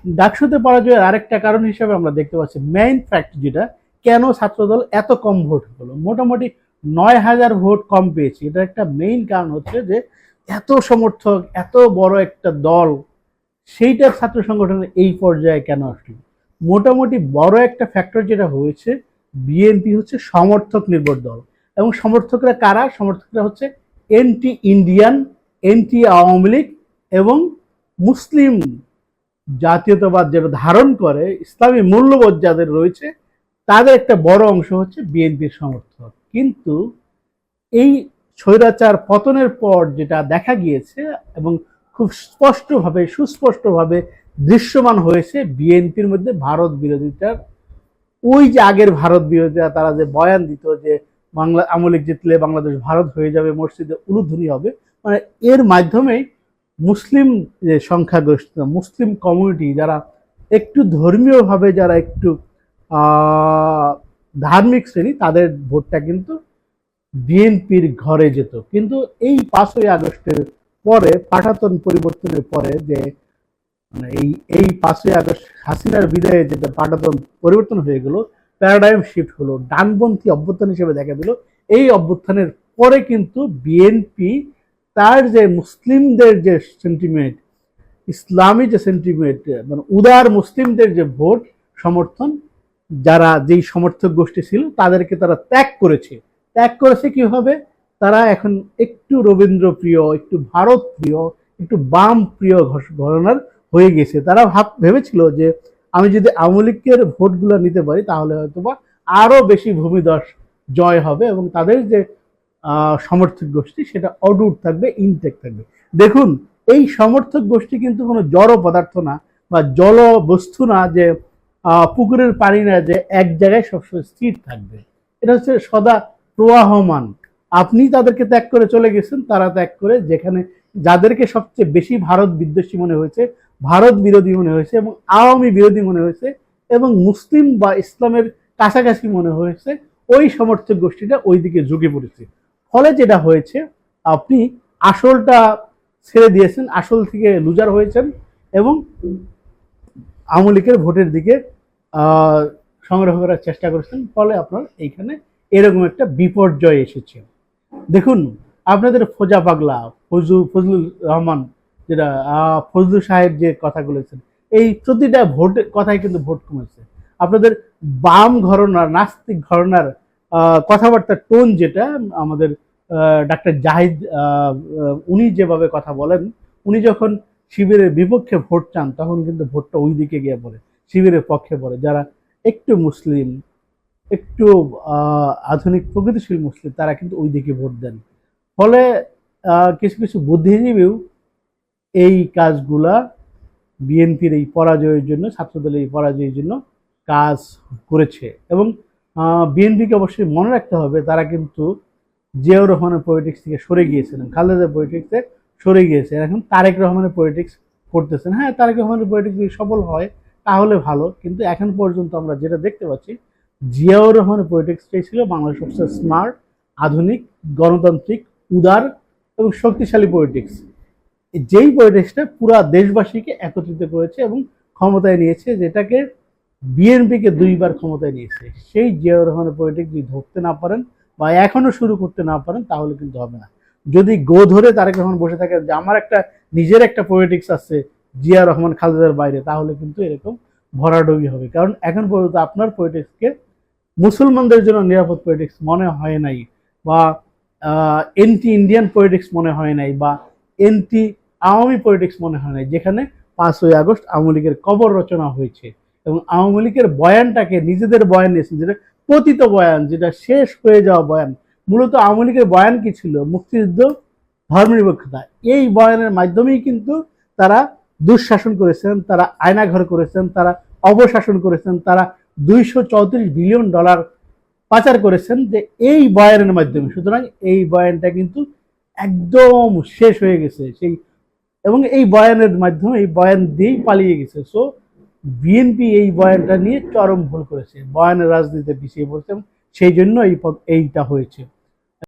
ডাকসুতে পরাজয়ের আরেকটা কারণ হিসেবে আমরা দেখতে পাচ্ছি, মেইন ফ্যাক্ট যেটা, কেন ছাত্রদল এত কম ভোট হলো, মোটামুটি 9,000 ভোট কম পেয়েছে। এটা একটা মেইন কারণ হচ্ছে যে এত সমর্থক, এত বড় একটা দল, সেইটার ছাত্র সংগঠনের এই পর্যায়ে কেন আসলো? মোটামুটি বড় একটা ফ্যাক্টর যেটা হয়েছে, বিএনপি হচ্ছে সমর্থক নির্ভর দল, এবং সমর্থকরা কারা? সমর্থকরা হচ্ছে anti Indian, anti Awami League এবং মুসলিম জাতীয়তাবাদ যেটা ধারণ করে, ইসলামী মূল্যবোধ যাদের রয়েছে, তাদের একটা বড় অংশ হচ্ছে বিএনপির সমর্থক। কিন্তু এই স্বৈরাচার পতনের পর যেটা দেখা গিয়েছে এবং খুব স্পষ্টভাবে, সুস্পষ্টভাবে দৃশ্যমান হয়েছে, বিএনপির মধ্যে ভারত বিরোধিতার, ওই যে আগের ভারত বিরোধীরা তারা যে বয়ান দিত যে বাংলা আওয়ামী লীগ জিতলে বাংলাদেশ ভারত হয়ে যাবে, মসজিদে উলুধ্বনি হবে, মানে এর মাধ্যমেই মুসলিম যে সংখ্যাগরিষ্ঠ মুসলিম কমিউনিটি, যারা একটু ধর্মীয়ভাবে, যারা একটু ধার্মিক শ্রেণী, তাদের ভোটটা কিন্তু বিএনপির ঘরে যেত। কিন্তু এই 5ই আগস্টের পরে, পাঠাতন পরিবর্তনের পরে, যে মানে এই 5ই আগস্ট হাসিনার বিদায়ে যেটা পাঠাতন পরিবর্তন হয়ে গেল, প্যারাডাইম শিফট হলো, ডানপন্থী অভ্যুত্থান হিসেবে দেখা দিল। এই অভ্যুত্থানের পরে কিন্তু বিএনপি তার যে মুসলিমদের যে সেন্টিমেন্ট, ইসলামী যে সেন্টিমেন্ট, মানে উদার মুসলিমদের যে ভোট সমর্থন, যারা যেই সমর্থক গোষ্ঠী ছিল, তাদেরকে তারা ত্যাগ করেছে। ত্যাগ করেছে কিভাবে? তারা এখন একটু রবীন্দ্র প্রিয়, একটু ভারত প্রিয়, একটু বাম প্রিয় ঘরানার হয়ে গেছে। তারা ভেবেছিল যে আমি যদি আওয়ামী লীগের ভোটগুলো নিতে পারি, তাহলে হয়তোবা আরো বেশি ভূমিধস জয় হবে এবং তাদের যে সমর্থক গোষ্ঠী, সেটা অডুট থাকবে, ইনটেক থাকবে। দেখুন, এই সমর্থক গোষ্ঠী কিন্তু কোনো জড় পদার্থ না, বা জল বস্তু না, যে পুকুরের পানি না যে এক জায়গায় সবসময় স্থির থাকবে। এটা হচ্ছে সদা প্রবাহমান। আপনি তাদেরকে ত্যাগ করে চলে গেছেন, তারা ত্যাগ করে যেখানে যাদেরকে সবচেয়ে বেশি ভারত বিদ্বেষী মনে হয়েছে, ভারত বিরোধী মনে হয়েছে এবং আওয়ামী বিরোধী মনে হয়েছে এবং মুসলিম বা ইসলামের কাছাকাছি মনে হয়েছে, ওই সমর্থক গোষ্ঠীটা ওই দিকে ঝুঁকে পড়েছে। ফলে যেটা হয়েছে, আপনি আসলটা ছেড়ে দিয়েছেন, আসল থেকে লুজার হয়েছেন এবং আওয়ামী লীগের ভোটের দিকে সংগ্রহ করার চেষ্টা করেছেন। ফলে আপনার এইখানে এরকম একটা বিপর্যয় এসেছে। দেখুন, আপনাদের ফোজা পাগলা, ফজলুর রহমান, যেটা ফজলু সাহেব যে কথা বলেছেন, এই প্রতিটা ভোটের কথাই কিন্তু ভোট কমেছে। আপনাদের বাম ঘরনার, নাস্তিক ঘরনার কথাবার্তার টোন যেটা, আমাদের ডাক্তার জাহিদ উনি যেভাবে কথা বলেন, উনি যখন শিবিরের বিপক্ষে ভোট চান, তখন কিন্তু ভোটটা ওই দিকে গিয়ে পড়ে, শিবিরের পক্ষে পড়ে। যারা একটু মুসলিম, একটু আধুনিক প্রগতিশীল মুসলিম, তারা কিন্তু ওই দিকে ভোট দেন। ফলে কিছু কিছু বুদ্ধিজীবীও এই কাজগুলা বিএনপির এই পরাজয়ের জন্য, ছাত্রদলের এই পরাজয়ের জন্য কাজ করেছে। এবং বিএনপিকে অবশ্যই মনে রাখতে হবে, তারা কিন্তু জিয়াউর রহমানের পলিটিক্স থেকে সরে গিয়েছিলেন, খালেদা পলিটিক্সে সরে গিয়েছেন, এখন তারেক রহমানের পলিটিক্স করতেছেন। হ্যাঁ, তারেক রহমানের পলিটিক্স যদি সফল হয় তাহলে ভালো, কিন্তু এখন পর্যন্ত আমরা যেটা দেখতে পাচ্ছি, জিয়াউর রহমানের পলিটিক্সটাই ছিল বাংলাদেশ সবচেয়ে স্মার্ট, আধুনিক, গণতান্ত্রিক, উদার এবং শক্তিশালী পলিটিক্স। যেই পলিটিক্সটা পুরা দেশবাসীকে একত্রিত করেছে এবং ক্ষমতায় নিয়েছে, যেটাকে বিএনপিকে 2বার ক্ষমতায় নিয়েছে, সেই জিয়াউর রহমানের পলিটিক্স যদি ধরতে না পারেন বা এখনো শুরু করতে না পারেন, তাহলে কিন্তু হবে না। যদি গো ধরে তারেক রহমান বসে থাকেন যে আমার একটা নিজের একটা পলিটিক্স আছে জিয়া রহমান খালেদার বাইরে, তাহলে কিন্তু এরকম ভরাডুবি হবে। কারণ এখন পর্যন্ত আপনার পলিটিক্সকে মুসলমানদের জন্য নিরাপদ পলিটিক্স মনে হয় নাই, বা এন্টি ইন্ডিয়ান পলিটিক্স মনে হয় নাই, বা এন্টি আওয়ামী পলিটিক্স মনে হয় নাই, যেখানে 5ই আগস্ট আওয়ামী লীগের কবর রচনা হয়েছে এবং আওয়ামী লীগের বয়ানটাকে নিজেদের বয়ান নিয়েছেন, যেটা পতিত বয়ান, যেটা শেষ হয়ে যাওয়া বয়ান। মূলত আওয়ামী লীগের বয়ান কি ছিল? মুক্তিযুদ্ধ, ধর্মনিরপেক্ষতা। এই বয়ানের মাধ্যমেই কিন্তু তারা দুঃশাসন করেছেন, তারা আয়নাঘর করেছেন, তারা অবশাসন করেছেন, তারা $234 বিলিয়ন পাচার করেছেন, যে এই বয়ানের মাধ্যমে। সুতরাং এই বয়ানটা কিন্তু একদম শেষ হয়ে গেছে সেই, এবং এই বয়ানের মাধ্যমে, এই বয়ান দিয়েই পালিয়ে গেছে। সো বিএনপি এই বয়ানটা নিয়ে চরম ভুল করেছে, বয়ানের রাজনীতিতে পিছিয়ে পড়ছে, সেই জন্য এইটা হয়েছে।